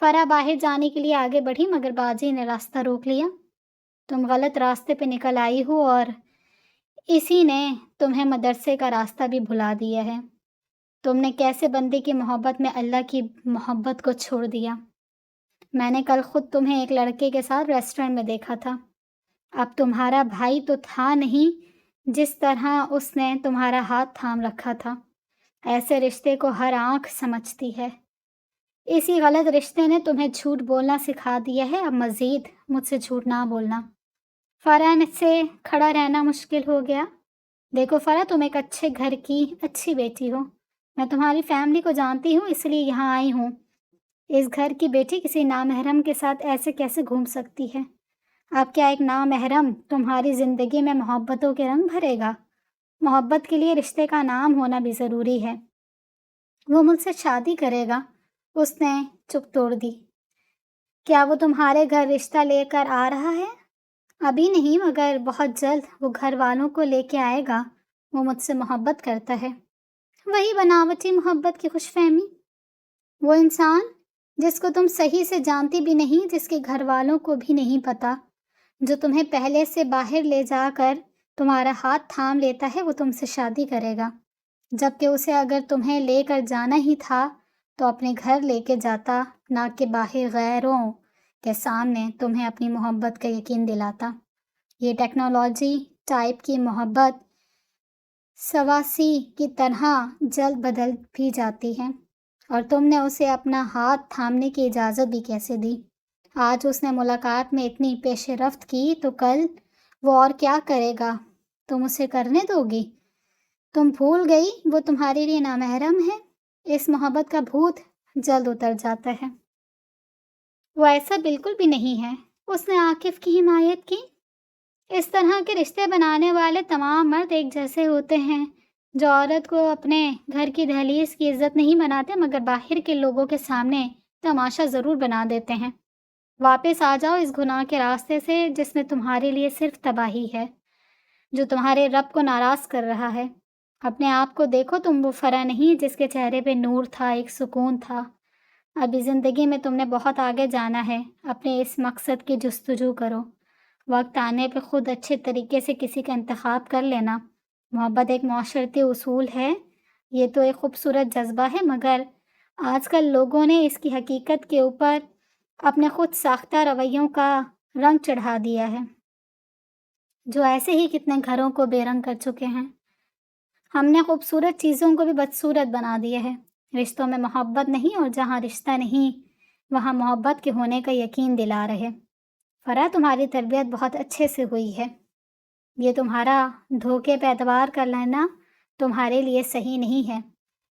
فرح باہر جانے کے لیے آگے بڑھی مگر باجی نے راستہ روک لیا۔ تم غلط راستے پہ نکل آئی ہو اور اسی نے تمہیں مدرسے کا راستہ بھی بھلا دیا ہے۔ تم نے کیسے بندے کی محبت میں اللہ کی محبت کو چھوڑ دیا۔ میں نے کل خود تمہیں ایک لڑکے کے ساتھ ریسٹورنٹ میں دیکھا تھا۔ اب تمہارا بھائی تو تھا نہیں، جس طرح اس نے تمہارا ہاتھ تھام رکھا تھا۔ ایسے رشتے کو ہر آنکھ سمجھتی ہے۔ اسی غلط رشتے نے تمہیں جھوٹ بولنا سکھا دیا ہے۔ اب مزید مجھ سے جھوٹ نہ بولنا۔ فرح سے کھڑا رہنا مشکل ہو گیا۔ دیکھو فرح، تم ایک اچھے گھر کی اچھی بیٹی ہو۔ میں تمہاری فیملی کو جانتی ہوں، اس لیے یہاں آئی ہوں۔ اس گھر کی بیٹی کسی نامحرم کے ساتھ ایسے کیسے گھوم سکتی ہے؟ اب کیا ایک نامحرم تمہاری زندگی میں محبتوں کے رنگ بھرے گا؟ محبت کے لیے رشتے کا نام ہونا بھی ضروری ہے۔ وہ مجھ سے شادی کرے گا۔ اس نے چپ توڑ دی۔ کیا وہ تمہارے گھر رشتہ لے کر آ رہا ہے؟ ابھی نہیں، مگر بہت جلد وہ گھر والوں کو لے کے آئے گا۔ وہ مجھ سے محبت کرتا ہے۔ وہی بناوٹی محبت کی خوش فہمی۔ وہ انسان جس کو تم صحیح سے جانتی بھی نہیں، جس کے گھر والوں کو بھی نہیں پتا، جو تمہیں پہلے سے باہر لے جا کر تمہارا ہاتھ تھام لیتا ہے، وہ تم سے شادی کرے گا، جبکہ اسے اگر تمہیں لے کر جانا ہی تھا تو اپنے گھر لے کے جاتا، نہ کہ باہر غیروں کے سامنے تمہیں اپنی محبت کا یقین دلاتا۔ یہ ٹیکنالوجی ٹائپ کی محبت سواسی کی طرح جلد بدل بھی جاتی ہے، اور تم نے اسے اپنا ہاتھ تھامنے کی اجازت بھی کیسے دی؟ آج اس نے ملاقات میں اتنی پیش رفت کی تو کل وہ اور کیا کرے گا؟ تم اسے کرنے دو گی؟ تم بھول گئی وہ تمہارے لیے نامحرم ہے۔ اس محبت کا بھوت جلد اتر جاتا ہے۔ وہ ایسا بالکل بھی نہیں ہے۔ اس نے عاقف کی حمایت کی۔ اس طرح کے رشتے بنانے والے تمام مرد ایک جیسے ہوتے ہیں، جو عورت کو اپنے گھر کی دہلیز کی عزت نہیں بناتے مگر باہر کے لوگوں کے سامنے تماشا ضرور بنا دیتے ہیں۔ واپس آ جاؤ اس گناہ کے راستے سے جس میں تمہارے لیے صرف تباہی ہے، جو تمہارے رب کو ناراض کر رہا ہے۔ اپنے آپ کو دیکھو، تم وہ فرح نہیں جس کے چہرے پہ نور تھا، ایک سکون تھا۔ ابھی زندگی میں تم نے بہت آگے جانا ہے۔ اپنے اس مقصد کی جستجو کرو۔ وقت آنے پہ خود اچھے طریقے سے کسی کا انتخاب کر لینا۔ محبت ایک معاشرتی اصول ہے، یہ تو ایک خوبصورت جذبہ ہے، مگر آج کل لوگوں نے اس کی حقیقت کے اوپر اپنے خود ساختہ رویوں کا رنگ چڑھا دیا ہے، جو ایسے ہی کتنے گھروں کو بے رنگ کر چکے ہیں۔ ہم نے خوبصورت چیزوں کو بھی بدصورت بنا دیا ہے۔ رشتوں میں محبت نہیں، اور جہاں رشتہ نہیں وہاں محبت کے ہونے کا یقین دلا رہے۔ فرح، تمہاری تربیت بہت اچھے سے ہوئی ہے۔ یہ تمہارا دھوکے پہ اعتبار کر لینا تمہارے لیے صحیح نہیں ہے۔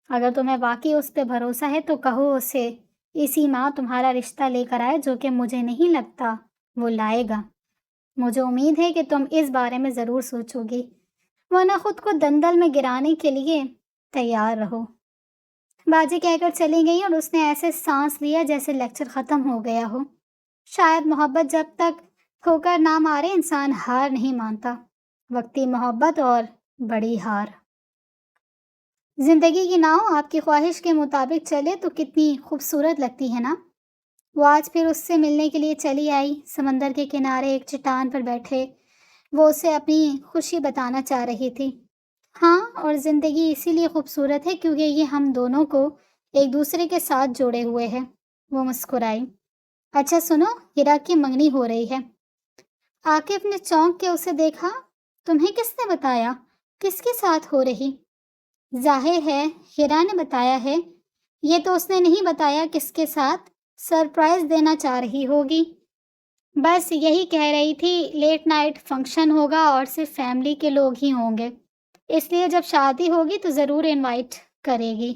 اگر تمہیں واقعی اس پہ بھروسہ ہے تو کہو اسے اسی ماہ تمہارا رشتہ لے کر آئے، جو کہ مجھے نہیں لگتا وہ لائے گا۔ مجھے امید ہے کہ تم اس بارے میں ضرور سوچو گی، ورنہ خود کو دندل میں گرانے کے لیے تیار رہو۔ باجی کہہ کر چلی گئی، اور اس نے ایسے سانس لیا جیسے لیکچر ختم ہو گیا ہو۔ شاید محبت جب تک ٹھوکر نہ مارے انسان ہار نہیں مانتا۔ وقتی محبت اور بڑی ہار۔ زندگی کی ناؤ آپ کی خواہش کے مطابق چلے تو کتنی خوبصورت لگتی ہے نا؟ وہ آج پھر اس سے ملنے کے لیے چلی آئی۔ سمندر کے کنارے ایک چٹان پر بیٹھے وہ اسے اپنی خوشی بتانا چاہ رہی تھی۔ ہاں، اور زندگی اسی لیے خوبصورت ہے کیونکہ یہ ہم دونوں کو ایک دوسرے کے ساتھ جوڑے ہوئے ہے۔ وہ مسکرائی۔ اچھا سنو، ہیرا کی منگنی ہو رہی ہے۔ عاقف نے چونک کے اسے دیکھا۔ تمہیں کس نے بتایا؟ کس کے ساتھ ہو رہی؟ ظاہر ہے ہیرا نے بتایا ہے۔ یہ تو اس نے نہیں بتایا کس کے ساتھ، سرپرائز دینا چاہ رہی ہوگی۔ بس یہی کہہ رہی تھی، لیٹ نائٹ فنکشن ہوگا اور صرف فیملی کے لوگ ہی ہوں گے، اس لیے جب شادی ہوگی تو ضرور انوائٹ کرے گی۔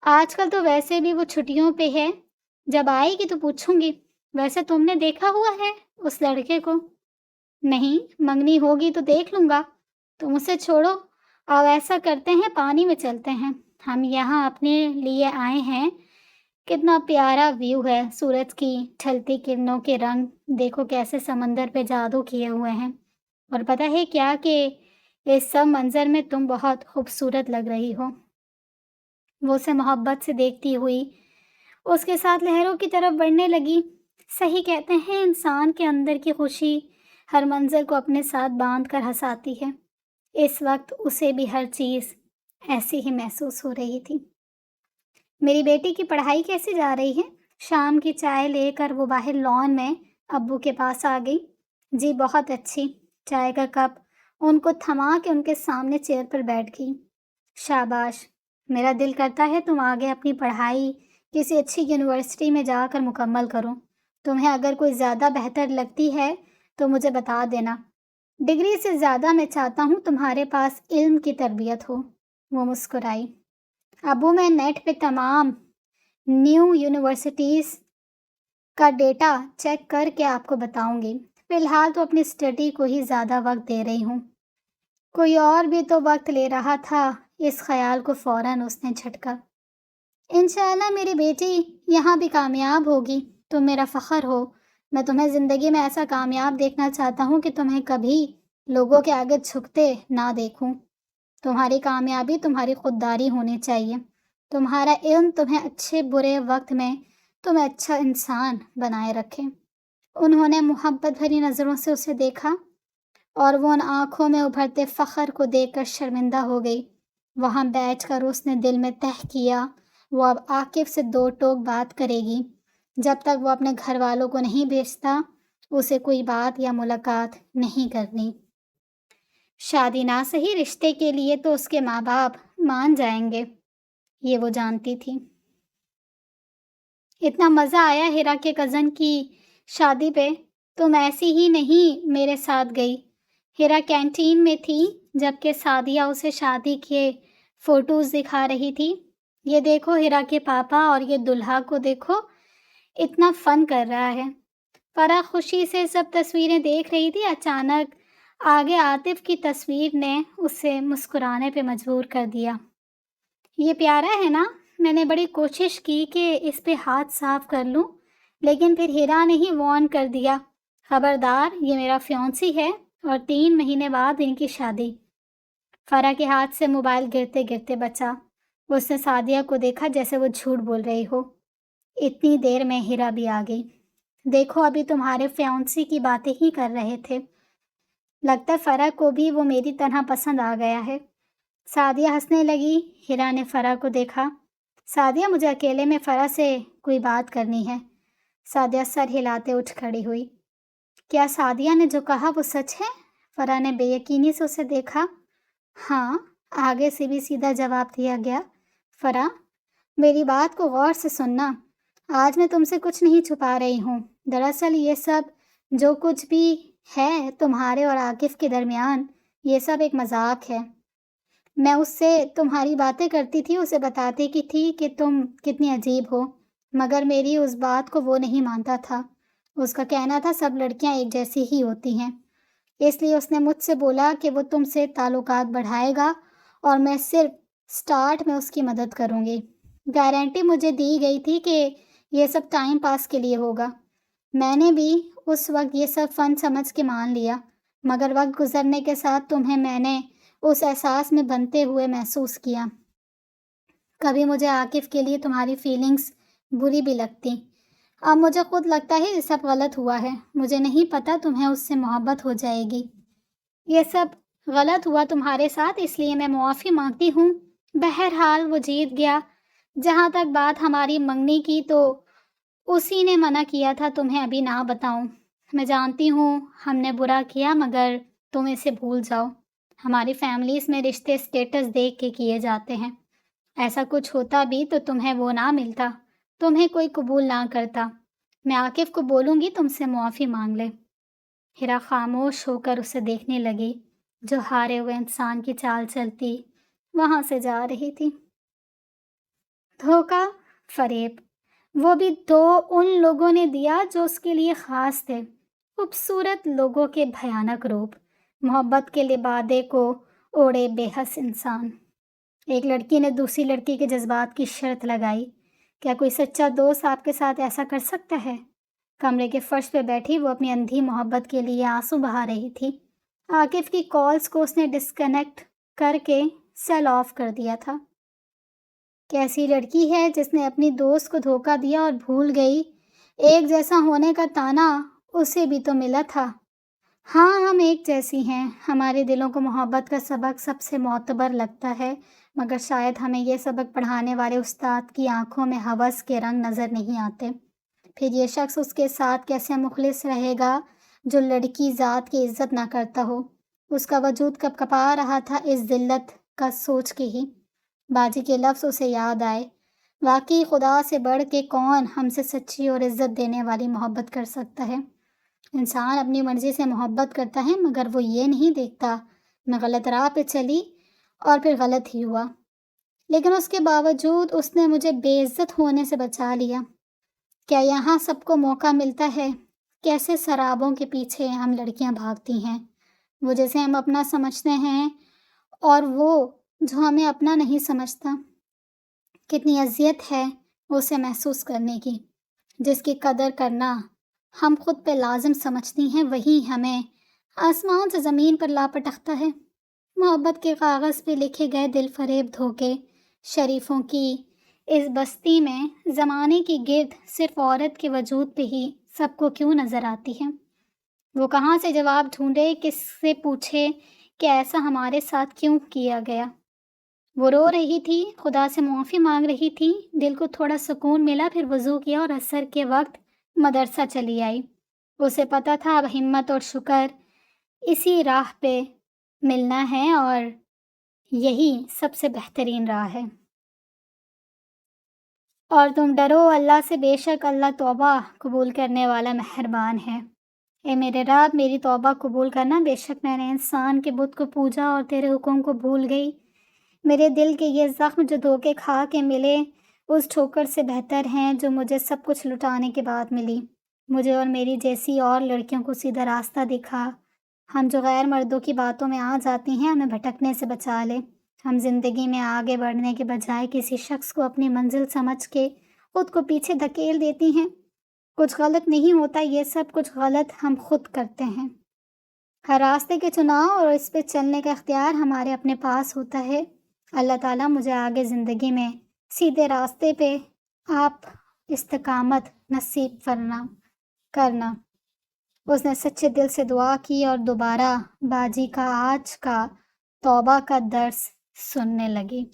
آج کل تو ویسے بھی وہ چھٹیوں پہ ہے، جب آئے گی تو پوچھوں گی۔ ویسے تم نے دیکھا ہوا ہے اس لڑکے کو؟ نہیں، منگنی ہوگی تو دیکھ لوں گا۔ تم اسے چھوڑو، اب ایسا کرتے ہیں پانی میں چلتے ہیں، ہم یہاں اپنے لیے آئے ہیں۔ کتنا پیارا ویو ہے، سورج کی ڈھلتی کرنوں کے رنگ دیکھو کیسے سمندر پہ جادو کیے ہوئے ہیں، اور پتہ ہے کیا کہ اس سب منظر میں تم بہت خوبصورت لگ رہی ہو۔ وہ اسے محبت سے دیکھتی ہوئی اس کے ساتھ لہروں کی طرف بڑھنے لگی۔ صحیح کہتے ہیں، انسان کے اندر کی خوشی ہر منظر کو اپنے ساتھ باندھ کر ہنساتی ہے۔ اس وقت اسے بھی ہر چیز ایسی ہی محسوس ہو رہی تھی۔ میری بیٹی کی پڑھائی کیسی جا رہی ہے؟ شام کی چائے لے کر وہ باہر لان میں ابو کے پاس آ گئی۔ جی بہت اچھی۔ چائے کا کپ ان کو تھما کے ان کے سامنے چیئر پر بیٹھ گئی۔ شاباش، میرا دل کرتا ہے تم آگے اپنی پڑھائی کسی اچھی یونیورسٹی میں جا کر مکمل کرو۔ تمہیں اگر کوئی زیادہ بہتر لگتی ہے تو مجھے بتا دینا۔ ڈگری سے زیادہ میں چاہتا ہوں تمہارے پاس علم کی تربیت ہو۔ وہ مسکرائی۔ ابو، میں نیٹ پہ تمام نیو یونیورسٹیز کا ڈیٹا چیک کر کے آپ کو بتاؤں گی۔ فی الحال تو اپنی اسٹڈی کو ہی زیادہ وقت دے رہی ہوں۔ کوئی اور بھی تو وقت لے رہا تھا، اس خیال کو فوراً اس نے جھٹکا۔ انشاءاللہ میری بیٹی یہاں بھی کامیاب ہوگی، تم میرا فخر ہو۔ میں تمہیں زندگی میں ایسا کامیاب دیکھنا چاہتا ہوں کہ تمہیں کبھی لوگوں کے آگے جھکتے نہ دیکھوں۔ تمہاری کامیابی تمہاری خودداری ہونی چاہیے۔ تمہارا علم تمہیں اچھے برے وقت میں تمہیں اچھا انسان بنائے رکھے۔ انہوں نے محبت بھری نظروں سے اسے دیکھا اور وہ ان آنکھوں میں ابھرتے فخر کو دیکھ کر شرمندہ ہو گئی۔ وہاں بیٹھ کر اس نے دل میں طے کیا وہ اب عاقف سے دو ٹوک بات کرے گی۔ جب تک وہ اپنے گھر والوں کو نہیں بھیجتا اسے کوئی بات یا ملاقات نہیں کرنی۔ شادی نہ صحیح، رشتے کے لیے تو اس کے ماں باپ مان جائیں گے، یہ وہ جانتی تھی۔ اتنا مزہ آیا ہیرا کے کزن کی شادی پہ، تم ایسی ہی نہیں میرے ساتھ گئی۔ ہیرا کینٹین میں تھی جبکہ سعدیہ اسے شادی کے فوٹوز دکھا رہی تھی۔ یہ دیکھو ہیرا کے پاپا اور یہ دلہا کو دیکھو، اتنا فن کر رہا ہے۔ فرح خوشی سے سب تصویریں دیکھ رہی تھی۔ اچانک آگے عاطف کی تصویر نے اسے مسکرانے پہ مجبور کر دیا۔ یہ پیارا ہے نا؟ میں نے بڑی کوشش کی کہ اس پہ ہاتھ صاف کر لوں، لیکن پھر ہیرا نے ہی وارن کر دیا، خبردار، یہ میرا فیونسی ہے اور 3 مہینے بعد ان کی شادی۔ فرح کے ہاتھ سے موبائل گرتے گرتے بچا۔ اس نے سعدیہ کو دیکھا جیسے وہ جھوٹ بول رہی ہو۔ اتنی دیر میں ہیرا بھی آ گئی۔ دیکھو ابھی تمہارے فیونسی کی باتیں ہی کر رہے تھے، لگتا ہے فرح کو بھی وہ میری طرح پسند آ گیا ہے۔ سعدیہ ہنسنے لگی۔ ہیرا نے فرح کو دیکھا۔ سعدیہ، مجھے اکیلے میں فرح سے کوئی بات کرنی ہے۔ سعدیہ سر ہلاتے اٹھ کھڑی ہوئی۔ کیا سعدیہ نے جو کہا وہ سچ ہے؟ فرح نے بے یقینی سے اسے دیکھا۔ ہاں، آگے سے بھی سیدھا جواب دیا گیا۔ فرح، میری بات کو غور سے سننا، آج میں تم سے کچھ نہیں چھپا رہی ہوں۔ دراصل یہ سب جو کچھ بھی ہے تمہارے اور عاقف کے درمیان، یہ سب ایک مذاق ہے۔ میں اس سے تمہاری باتیں کرتی تھی، اسے بتاتی کی تھی کہ تم کتنی عجیب ہو، مگر میری اس بات کو وہ نہیں مانتا تھا۔ اس کا کہنا تھا سب لڑکیاں ایک جیسی ہی ہوتی ہیں، اس لیے اس نے مجھ سے بولا کہ وہ تم سے تعلقات بڑھائے گا اور میں صرف سٹارٹ میں اس کی مدد کروں گی۔ گارنٹی مجھے دی گئی تھی کہ یہ سب ٹائم پاس کے لیے ہوگا۔ میں نے بھی اس وقت یہ سب فن سمجھ کے مان لیا، مگر وقت گزرنے کے ساتھ تمہیں میں نے اس احساس میں بنتے ہوئے محسوس کیا۔ کبھی مجھے عاقف کے لیے تمہاری فیلنگز بری بھی لگتی، اب مجھے خود لگتا ہے یہ سب غلط ہوا ہے۔ مجھے نہیں پتا تمہیں اس سے محبت ہو جائے گی۔ یہ سب غلط ہوا تمہارے ساتھ، اس لیے میں معافی مانگتی ہوں۔ بہرحال وہ جیت گیا۔ جہاں تک بات ہماری منگنی کی تو اسی نے منع کیا تھا تمہیں ابھی نہ بتاؤں۔ میں جانتی ہوں ہم نے برا کیا، مگر تم اسے بھول جاؤ۔ ہماری فیملیز میں رشتے اسٹیٹس دیکھ کے کیے جاتے ہیں، ایسا کچھ ہوتا بھی تو تمہیں وہ نہ ملتا، تمہیں کوئی قبول نہ کرتا۔ میں عاقف کو بولوں گی تم سے معافی مانگ لے۔ ہیرا خاموش ہو کر اسے دیکھنے لگی جو ہارے ہوئے انسان کی چال چلتی وہاں سے جا رہی تھی۔ دھوکہ، فریب، وہ بھی دو ان لوگوں نے دیا جو اس کے لیے خاص تھے، خوبصورت لوگوں کے بھیانک روپ، محبت کے لبادے کو اوڑے بے حس انسان۔ ایک لڑکی نے دوسری لڑکی کے جذبات کی شرط لگائی، کیا کوئی سچا دوست آپ کے ساتھ ایسا کر سکتا ہے؟ کمرے کے فرش پہ بیٹھی وہ اپنی اندھی محبت کے لیے آنسو بہا رہی تھی۔ عاقف کی کالز کو اس نے ڈسکنیکٹ کر کے سیل آف کر دیا تھا۔ کیسی لڑکی ہے جس نے اپنی دوست کو دھوکہ دیا اور بھول گئی ایک جیسا ہونے کا طعنہ اسے بھی تو ملا تھا۔ ہاں، ہم ایک جیسی ہیں، ہمارے دلوں کو محبت کا سبق سب سے معتبر لگتا ہے، مگر شاید ہمیں یہ سبق پڑھانے والے استاد کی آنکھوں میں ہوس کے رنگ نظر نہیں آتے۔ پھر یہ شخص اس کے ساتھ کیسے مخلص رہے گا جو لڑکی ذات کی عزت نہ کرتا ہو۔ اس کا وجود کب کپا رہا تھا اس ذلت کا سوچ کے ہی۔ باجی کے لفظ اسے یاد آئے، واقعی خدا سے بڑھ کے کون ہم سے سچی اور عزت دینے والی محبت کر سکتا ہے۔ انسان اپنی مرضی سے محبت کرتا ہے، مگر وہ یہ نہیں دیکھتا میں غلط راہ پہ چلی اور پھر غلط ہی ہوا، لیکن اس کے باوجود اس نے مجھے بے عزت ہونے سے بچا لیا۔ کیا یہاں سب کو موقع ملتا ہے؟ کیسے سرابوں کے پیچھے ہم لڑکیاں بھاگتی ہیں، وہ جسے ہم اپنا سمجھتے ہیں اور وہ جو ہمیں اپنا نہیں سمجھتا۔ کتنی اذیت ہے اسے محسوس کرنے کی، جس کی قدر کرنا ہم خود پہ لازم سمجھتی ہیں وہی ہمیں آسمان سے زمین پر لا پٹکتا ہے۔ محبت کے کاغذ پہ لکھے گئے دل فریب دھوکے شریفوں کی اس بستی میں زمانے کی گرد صرف عورت کے وجود پہ ہی سب کو کیوں نظر آتی ہے؟ وہ کہاں سے جواب ڈھونڈے، کس سے پوچھے کہ ایسا ہمارے ساتھ کیوں کیا گیا؟ وہ رو رہی تھی، خدا سے معافی مانگ رہی تھی، دل کو تھوڑا سکون ملا، پھر وضو کیا اور عصر کے وقت مدرسہ چلی آئی۔ اسے پتہ تھا اب ہمت اور شکر اسی راہ پہ ملنا ہے اور یہی سب سے بہترین راہ ہے۔ اور تم ڈرو اللہ سے، بے شک اللہ توبہ قبول کرنے والا مہربان ہے۔ اے میرے رب، میری توبہ قبول کرنا، بے شک میں نے انسان کے بت کو پوجا اور تیرے حکم کو بھول گئی۔ میرے دل کے یہ زخم جو دھوکے کھا کے ملے اس ٹھوکر سے بہتر ہیں جو مجھے سب کچھ لٹانے کے بعد ملی۔ مجھے اور میری جیسی اور لڑکیوں کو سیدھا راستہ دکھا۔ ہم جو غیر مردوں کی باتوں میں آ جاتی ہیں ہمیں بھٹکنے سے بچا لے۔ ہم زندگی میں آگے بڑھنے کے بجائے کسی شخص کو اپنی منزل سمجھ کے خود کو پیچھے دھکیل دیتی ہیں۔ کچھ غلط نہیں ہوتا، یہ سب کچھ غلط ہم خود کرتے ہیں۔ ہر راستے کے چناؤ اور اس پہ چلنے کا اختیار ہمارے اپنے پاس ہوتا ہے۔ اللہ تعالیٰ مجھے آگے زندگی میں سیدھے راستے پہ آپ استقامت نصیب کرنا۔ اس نے سچے دل سے دعا کی اور دوبارہ باجی کا آج کا توبہ کا درس سننے لگی۔